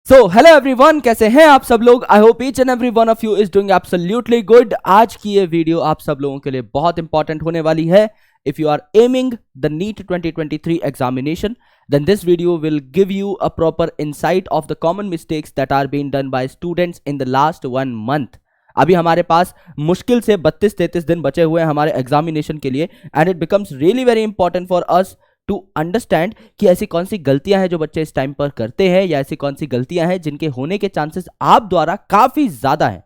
So hello everyone, कैसे हैं आप सब लोग। I hope each and every one of you is doing absolutely good. आज की ये वीडियो आप सब लोगों के लिए बहुत इंपॉर्टेंट होने वाली है। If you are aiming the NEET 2023 examination, then this video will give you a proper insight of the common mistakes that are being done by students in the last 1 month. अभी हमारे पास मुश्किल से 32-33 दिन बचे हुए हैं हमारे एग्जामिनेशन के लिए, and it becomes really very important for us to understand कि ऐसी कौन सी गलतियां हैं जो बच्चे इस टाइम पर करते हैं, या ऐसी कौन सी गलतियां हैं जिनके होने के चांसेस आप द्वारा काफी ज्यादा हैं,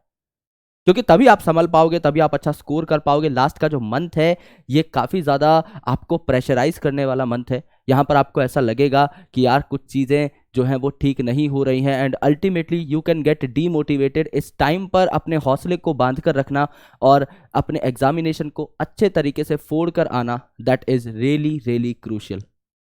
क्योंकि तभी आप संभल पाओगे, तभी आप अच्छा स्कोर कर पाओगे। लास्ट का जो मंथ है ये काफ़ी ज़्यादा आपको प्रेशराइज करने वाला मंथ है। यहाँ पर आपको ऐसा लगेगा कि यार कुछ चीज़ें जो हैं वो ठीक नहीं हो रही हैं, and ultimately you can get demotivated. इस टाइम पर अपने हौसले को बांध कर रखना और अपने एग्जामिनेशन को अच्छे तरीके से फोड़ कर आना, that is really really crucial,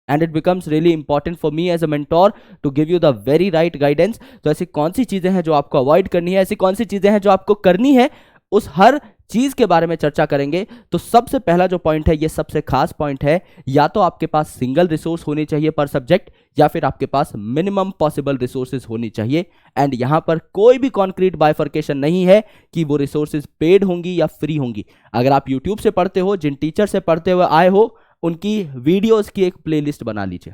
and it becomes really important for me as a mentor to give you the very right guidance। तो ऐसी कौन सी चीजें हैं जो आपको अवॉइड करनी है, ऐसी कौन सी चीजें हैं जो आपको करनी है, उस हर चीज के बारे में चर्चा करेंगे। तो सबसे पहला जो पॉइंट है, ये सबसे खास पॉइंट है, या तो आपके पास सिंगल रिसोर्स होनी चाहिए पर सब्जेक्ट, या फिर आपके पास मिनिमम पॉसिबल रिसोर्सेज होनी चाहिए। एंड यहां पर कोई भी कॉन्क्रीट बाइफर्केशन नहीं है कि वो रिसोर्सेज पेड होंगी या फ्री होंगी। अगर आप यूट्यूब से पढ़ते हो, जिन टीचर से पढ़ते हुए आए हो, उनकी वीडियोस की एक प्लेलिस्ट बना लीजिए।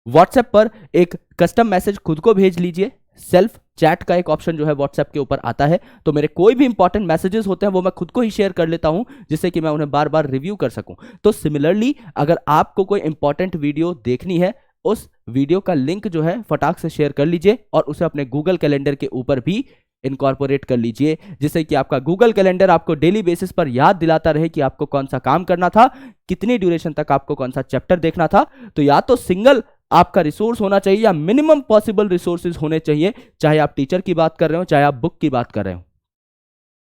व्हाट्सएप पर एक कस्टम मैसेज खुद को भेज लीजिए। सेल्फ चैट का एक ऑप्शन जो है व्हाट्सएप के ऊपर आता है, तो मेरे कोई भी इंपॉर्टेंट मैसेजेस होते हैं वो मैं खुद को ही शेयर कर लेता हूं, जिससे कि मैं उन्हें बार बार रिव्यू कर सकूं। तो सिमिलरली अगर आपको कोई इंपॉर्टेंट वीडियो देखनी है, उस वीडियो का लिंक जो है फटाक से शेयर कर लीजिए और उसे अपने गूगल कैलेंडर के ऊपर भी इनकॉर्पोरेट कर लीजिए, जिससे कि आपका गूगल कैलेंडर आपको डेली बेसिस पर याद दिलाता रहे कि आपको कौन सा काम करना था, कितनी ड्यूरेशन तक आपको कौन सा चैप्टर देखना था। तो या तो सिंगल आपका रिसोर्स होना चाहिए या मिनिमम पॉसिबल रिसोर्सेज होने चाहिए, चाहे आप टीचर की बात कर रहे हो, चाहे आप बुक की बात कर रहे हो।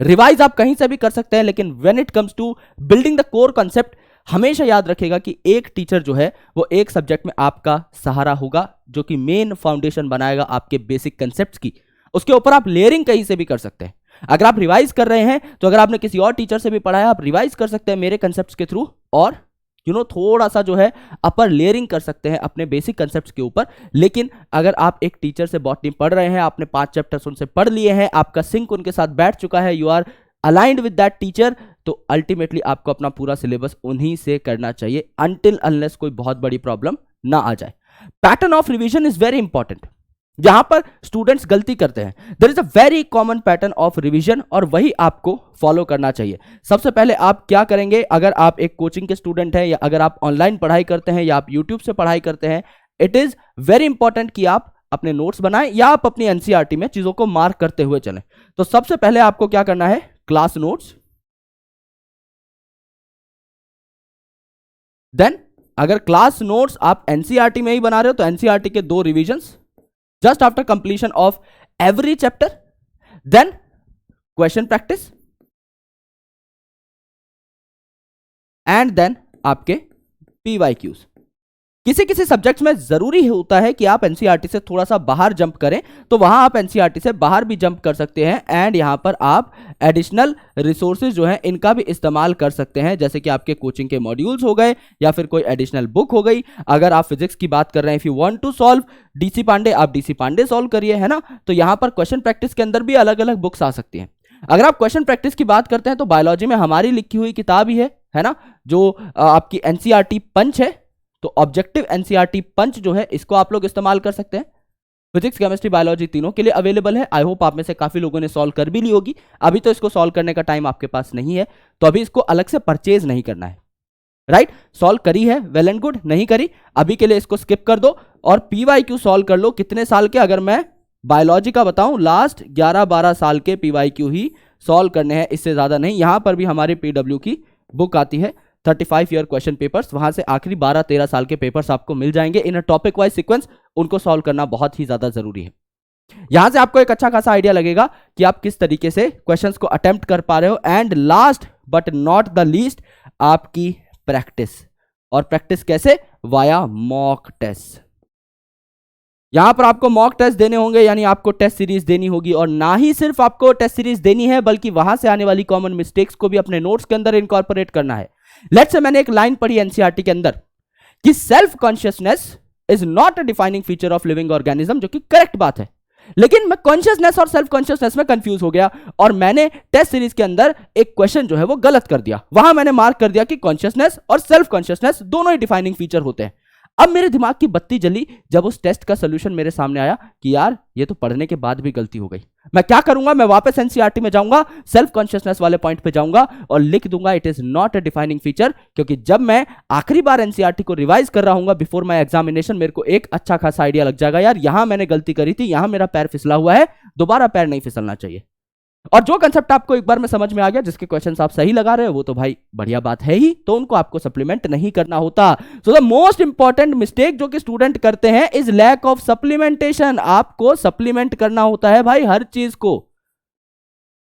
रिवाइज आप कहीं से भी कर सकते हैं, लेकिन when it comes to building the core concept, हमेशा याद रखेगा कि एक टीचर जो है वो एक सब्जेक्ट में आपका सहारा होगा, जो कि मेन फाउंडेशन बनाएगा आपके बेसिक कंसेप्ट्स की। उसके ऊपर आप लेयरिंग कहीं से भी कर सकते हैं। अगर आप रिवाइज कर रहे हैं तो अगर आपने किसी और टीचर से भी पढ़ा है, आप रिवाइज कर सकते हैं मेरे कंसेप्ट्स के थ्रू, और थोड़ा सा जो है अपर लेयरिंग कर सकते हैं अपने बेसिक कंसेप्ट्स के ऊपर। लेकिन अगर आप एक टीचर से बॉटनी पढ़ रहे हैं, आपने 5 चैप्टर्स उनसे पढ़ लिए हैं, आपका सिंक उनके साथ बैठ चुका है, you are aligned with that teacher, तो अल्टीमेटली आपको अपना पूरा सिलेबस उन्हीं से करना चाहिए, अनटिल अनलेस कोई बहुत बड़ी प्रॉब्लम ना आ जाए। Pattern of revision is very important. जहां पर स्टूडेंट्स गलती करते हैं, there is a very common pattern of revision, और वही आपको फॉलो करना चाहिए। सबसे पहले आप क्या करेंगे, अगर आप एक कोचिंग के स्टूडेंट हैं, या अगर आप ऑनलाइन पढ़ाई करते हैं, या आप यूट्यूब से पढ़ाई करते हैं, इट इज वेरी इंपॉर्टेंट कि आप अपने नोट्स बनाएं या आप अपनी एनसीईआरटी में चीजों को मार्क करते हुए चलें। तो सबसे पहले आपको क्या करना है, क्लास नोट्स। देन अगर क्लास नोट्स आप एनसीईआरटी में ही बना रहे हो, तो एनसीईआरटी के 2 revisions just after completion of every chapter, then question practice, and then आपके PYQs। किसी किसी सब्जेक्ट्स में जरूरी होता है कि आप एनसीईआरटी से थोड़ा सा बाहर जंप करें, तो वहां आप एनसीईआरटी से बाहर भी जंप कर सकते हैं, एंड यहां पर आप एडिशनल रिसोर्सेज जो हैं इनका भी इस्तेमाल कर सकते हैं, जैसे कि आपके कोचिंग के मॉड्यूल्स हो गए, या फिर कोई एडिशनल बुक हो गई। अगर आप फिजिक्स की बात कर रहे हैं, if you want to solve DC Pandey, आप डीसी पांडे सॉल्व करिए, है ना। तो यहां पर क्वेश्चन प्रैक्टिस के अंदर भी अलग अलग बुक्स आ सकती हैं। अगर आप क्वेश्चन प्रैक्टिस की बात करते हैं, तो बायोलॉजी में हमारी लिखी हुई किताब ही है ना, जो आपकी एनसीईआरटी पंच है। तो ऑब्जेक्टिव एनसीईआरटी पंच जो है, इसको आप लोग इस्तेमाल कर सकते हैं। फिजिक्स, केमिस्ट्री, बायोलॉजी तीनों के लिए अवेलेबल है। आई होप आप में से काफी लोगों ने सॉल्व कर भी ली होगी। अभी तो इसको सॉल्व करने का टाइम आपके पास नहीं है, तो अभी इसको अलग से परचेज नहीं करना है, राइट। सॉल्व करी है, वेल एंड गुड, नहीं करी अभी के लिए इसको स्किप कर दो, और पीवाईक्यू सॉल्व कर लो। कितने साल के, अगर मैं बायोलॉजी का बताऊं, लास्ट 11-12 साल के पीवाईक्यू ही सॉल्व करने हैं, इससे ज्यादा नहीं। यहां पर भी हमारी पीडब्ल्यू की बुक आती है, 35 ईयर क्वेश्चन पेपर्स, वहां से आखिरी 12-13 साल के पेपर्स आपको मिल जाएंगे इन अ टॉपिक वाइज सीक्वेंस। उनको सॉल्व करना बहुत ही ज्यादा जरूरी है। यहां से आपको एक अच्छा खासा आइडिया लगेगा कि आप किस तरीके से क्वेश्चंस को अटेम्प्ट कर पा रहे हो। And last but not the least, आपकी प्रैक्टिस। और प्रैक्टिस कैसे, वाया मॉक टेस्ट। यहां पर आपको मॉक टेस्ट देने होंगे, यानी आपको टेस्ट सीरीज देनी होगी, और ना ही सिर्फ आपको टेस्ट सीरीज देनी है, बल्कि वहां से आने वाली कॉमन मिस्टेक्स को भी अपने नोट्स के अंदर इनकॉर्पोरेट करना है। लेट्स से मैंने एक लाइन पढ़ी एनसीईआरटी के अंदर कि self consciousness is not a defining feature of living organism, जो कि करेक्ट बात है। लेकिन मैं कॉन्शियसनेस और सेल्फ कॉन्शियसनेस में कंफ्यूज हो गया और मैंने टेस्ट सीरीज के अंदर एक क्वेश्चन जो है वो गलत कर दिया। वहां मैंने मार्क कर दिया कि कॉन्शियसनेस और सेल्फ कॉन्शियसनेस दोनों ही डिफाइनिंग फीचर होते हैं। अब मेरे दिमाग की बत्ती जली जब उस टेस्ट का सोल्यूशन मेरे सामने आया कि यार ये तो पढ़ने के बाद भी गलती हो गई। मैं क्या करूंगा, मैं वापस एनसीईआरटी में जाऊंगा, सेल्फ कॉन्शियसनेस वाले पॉइंट पे जाऊंगा और लिख दूंगा it is not a defining feature, क्योंकि जब मैं आखिरी बार एनसीईआरटी को रिवाइज कर रहा हूंगा बिफोर माय एग्जामिनेशन, मेरे को एक अच्छा खासा आइडिया लग जाएगा, यार यहां मैंने गलती करी थी, यहां मेरा पैर फिसला हुआ है, दोबारा पैर नहीं फिसलना चाहिए। और जो कंसेप्ट आपको एक बार में समझ में आ गया, जिसके क्वेश्चंस आप सही लगा रहे हो, वो तो भाई बढ़िया बात है ही, तो उनको आपको सप्लीमेंट नहीं करना होता। So the most important mistake जो कि स्टूडेंट करते हैं इज लैक ऑफ सप्लीमेंटेशन। आपको सप्लीमेंट करना होता है भाई हर चीज को।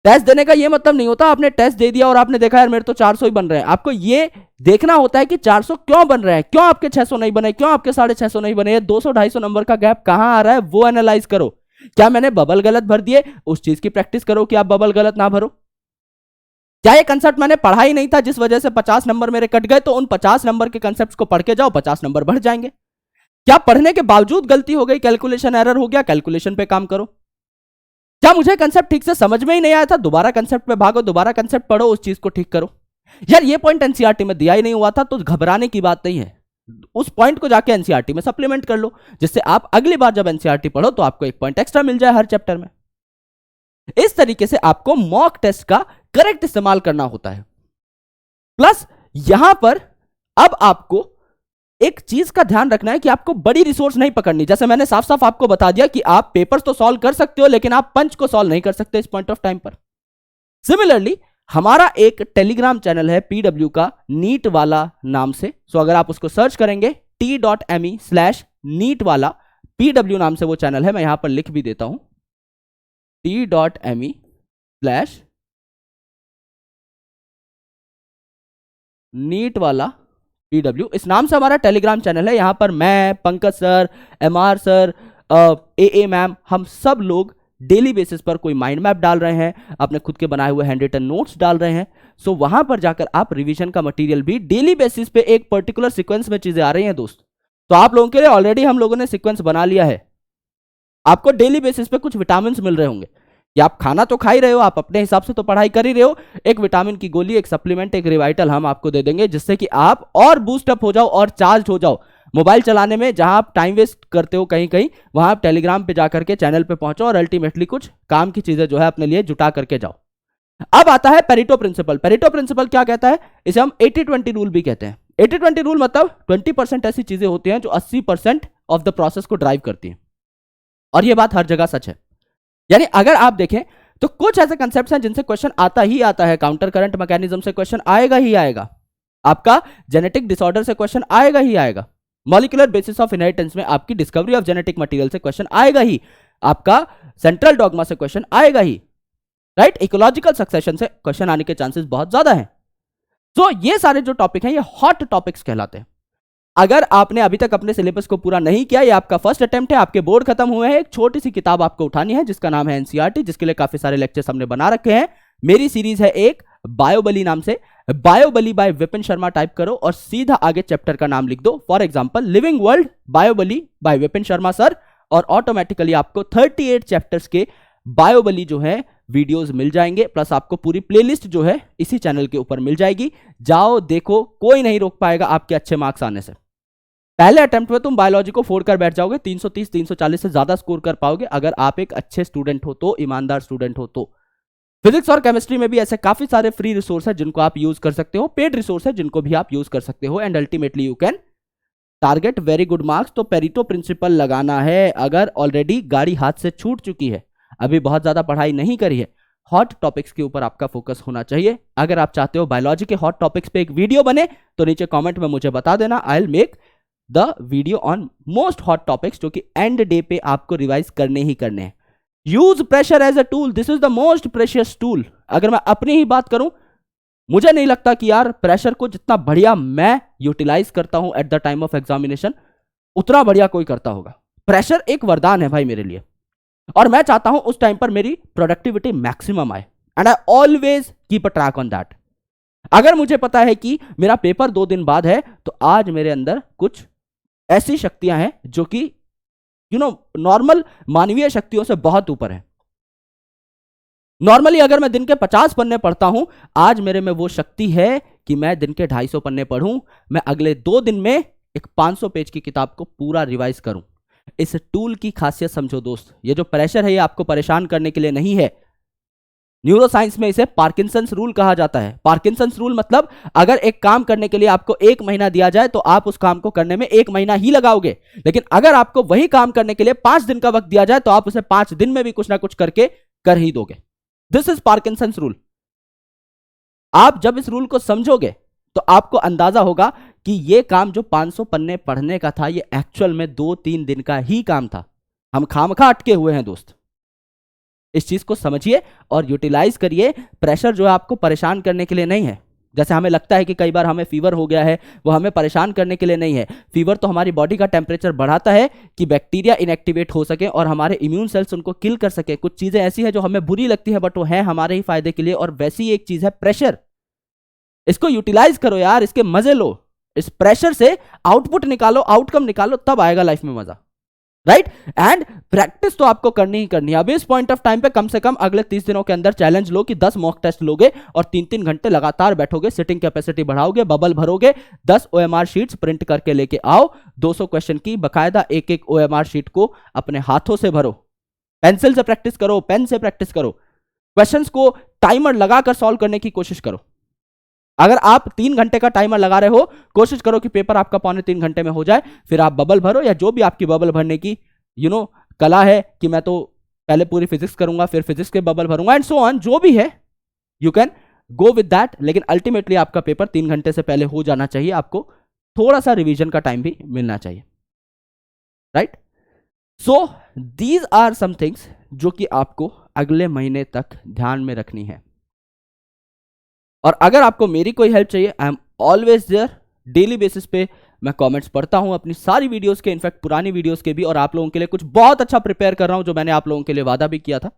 टेस्ट देने का ये मतलब नहीं होता आपने टेस्ट दे दिया और आपने देखा यार मेरे तो 400 ही बन रहे हैं। आपको ये देखना होता है कि 400 क्यों बन रहे हैं, क्यों आपके 600 नहीं बने, क्यों आपके 650 नहीं बने, 200-250 नंबर का गैप कहां आ रहा है, वो एनालाइज करो। क्या मैंने बबल गलत भर दिए, उस चीज की प्रैक्टिस करो कि आप बबल गलत ना भरो। क्या ये कंसेप्ट मैंने पढ़ा ही नहीं था जिस वजह से 50 नंबर मेरे कट गए, तो उन 50 नंबर के कंसेप्ट्स को पढ़ के जाओ, 50 नंबर बढ़ जाएंगे। क्या पढ़ने के बावजूद गलती हो गई, कैलकुलेशन एरर हो गया, कैलकुलेशन पे काम करो। क्या मुझे कंसेप्ट ठीक से समझ में ही नहीं आया था, दोबारा कंसेप्ट पे भागो, दोबारा कंसेप्ट पढ़ो, उस चीज को ठीक करो। यार ये पॉइंट एनसीईआरटी में दिया ही नहीं हुआ था तो घबराने की बात नहीं है, उस पॉइंट को जाके एनसीईआरटी में सप्लीमेंट कर लो, जिससे आप अगली बार जब एनसीईआरटी पढ़ो तो आपको एक पॉइंट एक्स्ट्रा मिल जाए हर चैप्टर में। इस तरीके से आपको मॉक टेस्ट का करेक्ट इस्तेमाल करना होता है। प्लस यहां पर अब आपको एक चीज का ध्यान रखना है कि आपको बड़ी रिसोर्स नहीं पकड़नी। जैसे मैंने साफ साफ आपको बता दिया कि आप पेपर्स तो सॉल्व कर सकते हो, लेकिन आप पंच को सॉल्व नहीं कर सकते इस पॉइंट ऑफ टाइम पर। सिमिलरली हमारा एक टेलीग्राम चैनल है पीडब्ल्यू का, नीट वाला नाम से। सो अगर आप उसको सर्च करेंगे t.me/नीट वाला, पीडब्ल्यू नाम से वो चैनल है, मैं यहां पर लिख भी देता हूं t.me/नीट वाला पीडब्ल्यू, इस नाम से हमारा टेलीग्राम चैनल है। यहां पर मैं, पंकज सर, एमआर सर, ए मैम, हम सब लोग डेली बेसिस पर कोई माइंड मैप डाल रहे हैं, अपने खुद के बनाए हुए हैंड रिटन नोट्स डाल रहे हैं। सो वहां पर जाकर आप रिवीजन का मटेरियल भी डेली बेसिस पे एक पर्टिकुलर सीक्वेंस में चीजें आ रही हैं दोस्त। तो आप लोगों के लिए ऑलरेडी हम लोगों ने सीक्वेंस बना लिया है। आपको डेली बेसिस पे कुछ विटामिन मिल रहे होंगे, या आप खाना तो खा ही रहे हो, आप अपने हिसाब से तो पढ़ाई कर ही रहे हो, एक विटामिन की गोली, एक सप्लीमेंट, एक रिवाइटल हम आपको दे देंगे, जिससे कि आप और बूस्ट अप हो जाओ और चार्ज हो जाओ। मोबाइल चलाने में जहां आप टाइम वेस्ट करते हो कहीं कहीं, वहां आप टेलीग्राम पे जाकर के चैनल पे पहुंचो और अल्टीमेटली कुछ काम की चीजें जो है अपने लिए जुटा करके जाओ। अब आता है पेरेटो प्रिंसिपल। पेरेटो प्रिंसिपल क्या कहता है, इसे हम 80-20 रूल भी कहते हैं। 80-20 रूल मतलब 20% ऐसी चीजें होती हैं जो 80% ऑफ द प्रोसेस को ड्राइव करती हैं, और यह बात हर जगह सच है। यानी अगर आप देखें तो कुछ ऐसे कंसेप्ट्स हैं जिनसे क्वेश्चन आता ही आता है। काउंटर करंट मैकेनिज्म से क्वेश्चन आएगा ही आएगा, आपका जेनेटिक डिसऑर्डर से क्वेश्चन आएगा ही आएगा, मॉलिक्यूलर बेसिस ऑफ इनहेरिटेंस में आपकी डिस्कवरी ऑफ जेनेटिक मटेरियल से क्वेश्चन आएगा ही, आपका सेंट्रल डॉगमा से क्वेश्चन आएगा ही, राइट। इकोलॉजिकल सक्सेशन से क्वेश्चन आने के चांसेस बहुत ज्यादा हैं। तो ये सारे जो टॉपिक हैं ये हॉट टॉपिक्स कहलाते हैं। अगर आपने अभी तक अपने सिलेबस को पूरा नहीं किया, ये आपका फर्स्ट अटेम्प्ट है, आपके बोर्ड खत्म हुए हैं, एक छोटी सी किताब आपको उठानी है जिसका नाम है एनसीईआरटी, जिसके लिए काफी सारे लेक्चर्स हमने बना रखे हैं। मेरी सीरीज है एक बायोबली नाम से, बायोबली बाय विपिन शर्मा टाइप करो और सीधा आगे चैप्टर का नाम लिख दो, फॉर एग्जांपल लिविंग वर्ल्ड बायोबली बाय विपिन शर्मा सर, और ऑटोमेटिकली आपको 38 चैप्टर्स के बायोबली जो है वीडियोस मिल जाएंगे, प्लस आपको पूरी प्लेलिस्ट जो है इसी चैनल के ऊपर मिल जाएगी। जाओ देखो, कोई नहीं रोक पाएगा आपके अच्छे मार्क्स आने से। पहले अटेम्प्ट में तुम बायोलॉजी को फोड़ कर बैठ जाओगे, 330-340 से ज्यादा स्कोर कर पाओगे अगर आप एक अच्छे स्टूडेंट हो तो, ईमानदार स्टूडेंट हो तो। फिजिक्स और केमिस्ट्री में भी ऐसे काफी सारे फ्री रिसोर्स है जिनको आप यूज कर सकते हो, पेड रिसोर्स है जिनको भी आप यूज कर सकते हो, and ultimately you can target very good marks. तो पेरेटो प्रिंसिपल लगाना है। अगर ऑलरेडी गाड़ी हाथ से छूट चुकी है, अभी बहुत ज्यादा पढ़ाई नहीं करी है, हॉट टॉपिक्स के ऊपर आपका फोकस होना चाहिए। अगर आप चाहते हो बायोलॉजी के हॉट टॉपिक्स पे एक वीडियो बने तो नीचे कमेंट में मुझे बता देना, I will make the video on most hot topics, जो कि एंड डे पे आपको रिवाइज करने ही करने हैं। Use pressure as a tool, this is the most precious tool. अगर मैं अपनी ही बात करूं, मुझे नहीं लगता कि यार प्रेशर को जितना बढ़िया मैं यूटिलाइज करता हूं at the time of examination, उतना बढ़िया कोई करता होगा। प्रेशर एक वरदान है भाई मेरे लिए, और मैं चाहता हूं उस टाइम पर मेरी प्रोडक्टिविटी मैक्सिमम आए, and I always keep a track on that. अगर मुझे पता है कि मेरा पेपर 2 दिन बाद है, तो आज मेरे अंदर कुछ ऐसी शक्तियां हैं जो कि नॉर्मल मानवीय शक्तियों से बहुत ऊपर है। नॉर्मली अगर मैं दिन के 50 पन्ने पढ़ता हूं, आज मेरे में वो शक्ति है कि मैं दिन के 250 पन्ने पढ़ूं, मैं अगले 2 दिन में एक 500 पेज की किताब को पूरा रिवाइज करूं। इस टूल की खासियत समझो दोस्त, ये जो प्रेशर है ये आपको परेशान करने के लिए नहीं है। न्यूरो साइंस में इसे पार्किंसंस रूल कहा जाता है। पार्किंसंस रूल मतलब अगर एक काम करने के लिए आपको 1 महीना दिया जाए तो आप उस काम को करने में 1 महीना ही लगाओगे, लेकिन अगर आपको वही काम करने के लिए 5 दिन का वक्त दिया जाए तो आप उसे 5 दिन में भी कुछ ना कुछ करके कर ही दोगे। This is Parkinson's rule. आप जब इस रूल को समझोगे तो आपको अंदाजा होगा कि यह काम जो 500 पन्ने पढ़ने का था ये एक्चुअल में 2-3 दिन का ही काम था। हम खामखा अटके हुए हैं दोस्त। इस चीज को समझिए और यूटिलाइज करिए। प्रेशर जो है आपको परेशान करने के लिए नहीं है। जैसे हमें लगता है कि कई बार हमें फीवर हो गया है, वो हमें परेशान करने के लिए नहीं है। फीवर तो हमारी बॉडी का टेम्परेचर बढ़ाता है कि बैक्टीरिया इनएक्टिवेट हो सके और हमारे इम्यून सेल्स उनको किल कर सके। कुछ चीजें ऐसी हैं जो हमें बुरी लगती है बट वो है हमारे ही फायदे के लिए, और वैसी एक चीज है प्रेशर। इसको यूटिलाइज करो यार, इसके मजे लो, इस प्रेशर से आउटपुट निकालो, आउटकम निकालो, तब आएगा लाइफ में मजा। राइट? एंड प्रैक्टिस तो आपको करनी ही करनी है। अभी इस पॉइंट ऑफ टाइम पे कम से कम अगले 30 दिनों के अंदर चैलेंज लो कि 10 मॉक टेस्ट लोगे और 3-3 घंटे लगातार बैठोगे, सिटिंग कैपेसिटी बढ़ाओगे, बबल भरोगे, 10 OMR शीट्स प्रिंट करके लेके आओ, 200 क्वेश्चन की बकायदा एक OMR शीट को अपने हाथों से भरो। पेंसिल से प्रैक्टिस करो, पेन से प्रैक्टिस करो, क्वेश्चंस को टाइमर लगाकर सॉल्व करने की कोशिश करो। अगर आप 3 घंटे का टाइमर लगा रहे हो, कोशिश करो कि पेपर आपका 2.25 घंटे में हो जाए। फिर आप बबल भरो, या जो भी आपकी बबल भरने की कला है कि मैं तो पहले पूरी फिजिक्स करूंगा फिर फिजिक्स के बबल भरूंगा एंड सो ऑन, जो भी है you can go with that. लेकिन अल्टीमेटली आपका पेपर 3 घंटे से पहले हो जाना चाहिए। आपको थोड़ा सा रिवीजन का टाइम भी मिलना चाहिए। Right? So these are some things जो कि आपको अगले महीने तक ध्यान में रखनी है। और अगर आपको मेरी कोई हेल्प चाहिए, I am always there. Daily basis पे मैं कमेंट्स पढ़ता हूं अपनी सारी वीडियोस के, इनफैक्ट पुरानी वीडियोस के भी, और आप लोगों के लिए कुछ बहुत अच्छा प्रिपेयर कर रहा हूं जो मैंने आप लोगों के लिए वादा भी किया था।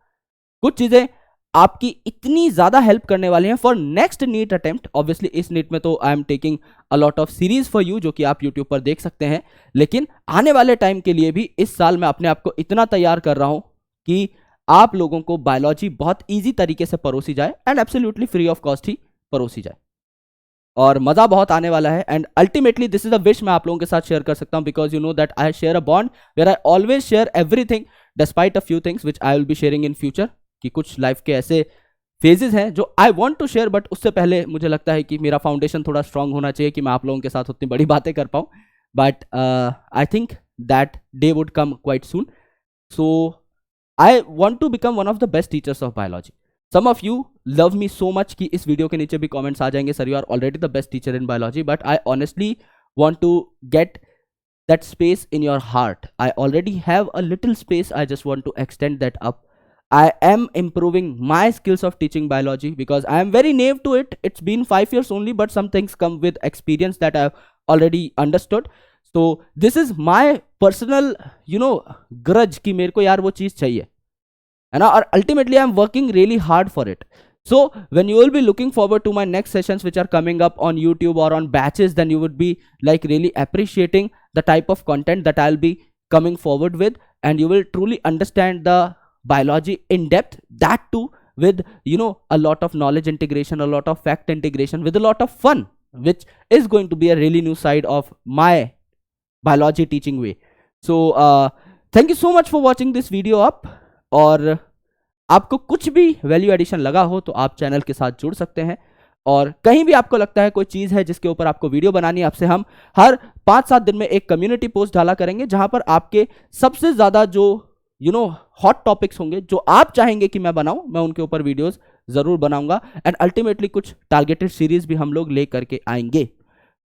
कुछ चीजें आपकी इतनी ज्यादा हेल्प करने वाली हैं for next NEET attempt. Obviously इस नीट में तो I am taking a lot of series for you, जो कि आप यूट्यूब पर देख सकते हैं, लेकिन आने वाले टाइम के लिए भी इस साल मैं अपने आप को इतना तैयार कर रहा हूं कि आप लोगों को बायोलॉजी बहुत ईजी तरीके से परोसी जाए and absolutely free of cost ही परोसी जाए, और मजा बहुत आने वाला है। And ultimately this is a wish मैं आप लोगों के साथ शेयर कर सकता हूं, because you know that I share a bond where I always share everything despite a few things which I will be sharing in future. कि कुछ लाइफ के ऐसे फेजेस हैं जो I want to share, but उससे पहले मुझे लगता है कि मेरा फाउंडेशन थोड़ा स्ट्रांग होना चाहिए कि मैं आप लोगों के साथ उतनी बड़ी बातें कर पाऊं। But I think that day would come quite soon. So I want to become one of the best teachers of biology. Some of you love me so much कि इस वीडियो के नीचे भी कमेंट्स आ जाएंगे, sir you are already the best teacher in biology, but I honestly want to get that space in your heart. I already have a little space, I just want to extend that up. I am improving my skills of teaching biology because I am very new to it. It's been 5 years only, but some things come with experience that I have already understood. So this is my personal grudge कि मेरे को यार वो चीज़ चाहिए है ना, और ultimately I am working really hard for it. So when you will be looking forward to my next sessions which are coming up on YouTube or on batches, then you would be like really appreciating the type of content that I'll be coming forward with, and you will truly understand the biology in depth, that too with a lot of knowledge integration, a lot of fact integration, with a lot of fun, which is going to be a really new side of my biology teaching way. So thank you so much for watching this video up. और आपको कुछ भी value addition लगा हो तो आप channel के साथ जुड़ सकते हैं, और कहीं भी आपको लगता है कोई चीज़ है जिसके ऊपर आपको वीडियो बनानी है, आपसे हम हर 5-7 दिन में एक कम्युनिटी पोस्ट डाला करेंगे जहां पर आपके सबसे ज़्यादा जो हॉट टॉपिक्स होंगे जो आप चाहेंगे कि मैं बनाऊं, मैं उनके ऊपर वीडियोस ज़रूर बनाऊंगा। एंड अल्टीमेटली कुछ टारगेटेड सीरीज भी हम लोग ले करके आएंगे।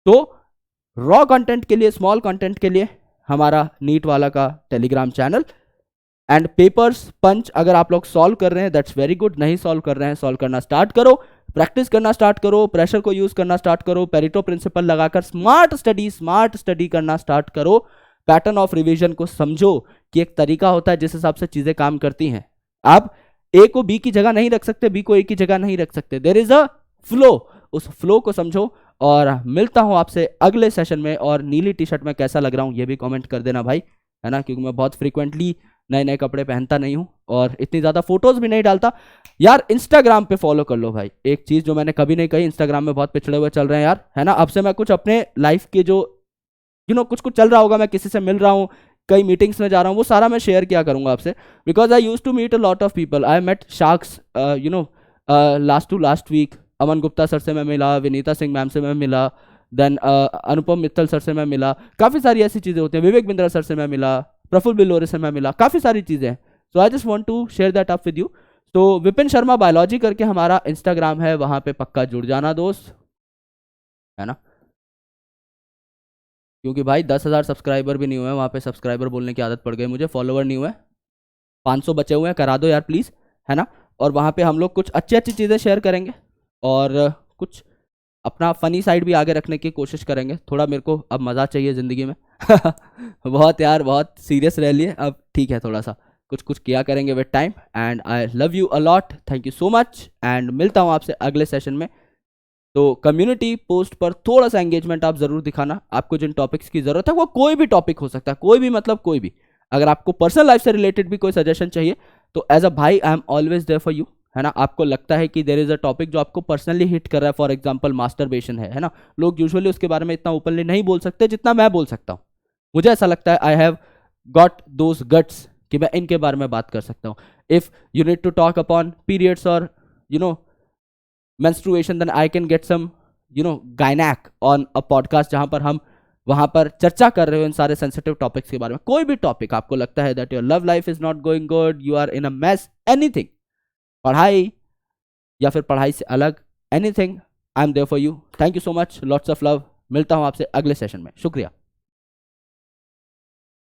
तो रॉ कंटेंट के लिए, स्मॉल कंटेंट के लिए हमारा नीट वाला का टेलीग्राम चैनल, एंड पेपर्स पंच अगर आप लोग सॉल्व कर रहे हैं दैट्स वेरी गुड, नहीं सॉल्व कर रहे हैं सॉल्व करना स्टार्ट करो, प्रैक्टिस करना स्टार्ट करो, प्रेशर को यूज करना स्टार्ट करो, पेरेटो प्रिंसिपल लगाकर स्मार्ट स्टडी करना स्टार्ट करो, पैटर्न ऑफ रिवीजन को समझो कि एक तरीका होता है जिस हिसाब से चीजें काम करती हैं। आप ए को बी की जगह नहीं रख सकते, बी को ए की जगह नहीं रख सकते, देयर इज अ फ्लो, उस फ्लो को समझो और मिलता हूँ आपसे अगले सेशन में। और नीली टी शर्ट में कैसा लग रहा हूँ ये भी कमेंट कर देना भाई, है ना, क्योंकि मैं बहुत फ्रिक्वेंटली नए नए कपड़े पहनता नहीं हूँ और इतनी ज़्यादा फोटोज़ भी नहीं डालता। यार इंस्टाग्राम पे फॉलो कर लो भाई, एक चीज़ जो मैंने कभी नहीं कही, इंस्टाग्राम में बहुत पिछड़े हुए चल रहे हैं यार, है ना। अब से मैं कुछ अपने लाइफ के जो कुछ कुछ चल रहा होगा, मैं किसी से मिल रहा हूँ, कई मीटिंग्स में जा रहा हूँ, वो सारा मैं शेयर किया करूंगा आपसे, because I use to meet a lot of people. I met sharks last week. Aman Gupta sir से मैं मिला, विनीता सिंह मैम से मैं मिला, देन अनुपम मित्तल सर से मैं मिला, काफ़ी सारी ऐसी चीज़ें होती हैं, विवेक बिंद्रा सर से मैं मिला, प्रफुल्ल बिलोरे से मैं मिला, काफ़ी सारी चीज़ें हैं। So I just want to share that up with you. तो विपिन शर्मा बायोलॉजी करके हमारा इंस्टाग्राम है, वहाँ पे पक्का जुड़ जाना दोस्त, है ना, क्योंकि भाई 10,000 सब्सक्राइबर भी नहीं हुए हैं वहाँ पे, सब्सक्राइबर बोलने की आदत पड़ गई मुझे, फॉलोवर नहीं हुए, 500 बचे हुए हैं, करा दो यार प्लीज़, है ना। और वहाँ पे हम लोग कुछ अच्छी अच्छी चीज़ें शेयर करेंगे और कुछ अपना फनी साइड भी आगे रखने की कोशिश करेंगे। थोड़ा मेरे को अब मज़ा चाहिए ज़िंदगी में बहुत यार, बहुत सीरियस रह लिए अब, ठीक है, थोड़ा सा कुछ कुछ किया करेंगे with time. And I love you a lot, thank you so much, and मिलता हूँ आपसे अगले सेशन में। तो कम्युनिटी पोस्ट पर थोड़ा सा एंगेजमेंट आप जरूर दिखाना। आपको जिन टॉपिक्स की जरूरत है, वो कोई भी टॉपिक हो सकता है, कोई भी मतलब कोई भी। अगर आपको पर्सनल लाइफ से रिलेटेड भी कोई सजेशन चाहिए तो एज अ भाई I am always there for you, है ना। आपको लगता है कि देयर इज अ टॉपिक जो आपको पर्सनली हिट कर रहा है, फॉर एग्जांपल मास्टरबेशन है ना, लोग यूजुअली उसके बारे में इतना ओपनली नहीं बोल सकते जितना मैं बोल सकता हूँ। मुझे ऐसा लगता है I have got those guts कि मैं इनके बारे में बात कर सकता हूँ। If you need to talk upon periods और menstruation, then I can get some gynac on a podcast जहां पर हम वहां पर चर्चा कर रहे हो इन सारे सेंसिटिव टॉपिक्स के बारे में। कोई भी टॉपिक आपको लगता है that your love life is not going good, you are in a mess, anything, पढ़ाई या फिर पढ़ाई से अलग, anything, I am there for you. Thank you so much, lots of love, मिलता हूं आपसे अगले सेशन में, शुक्रिया।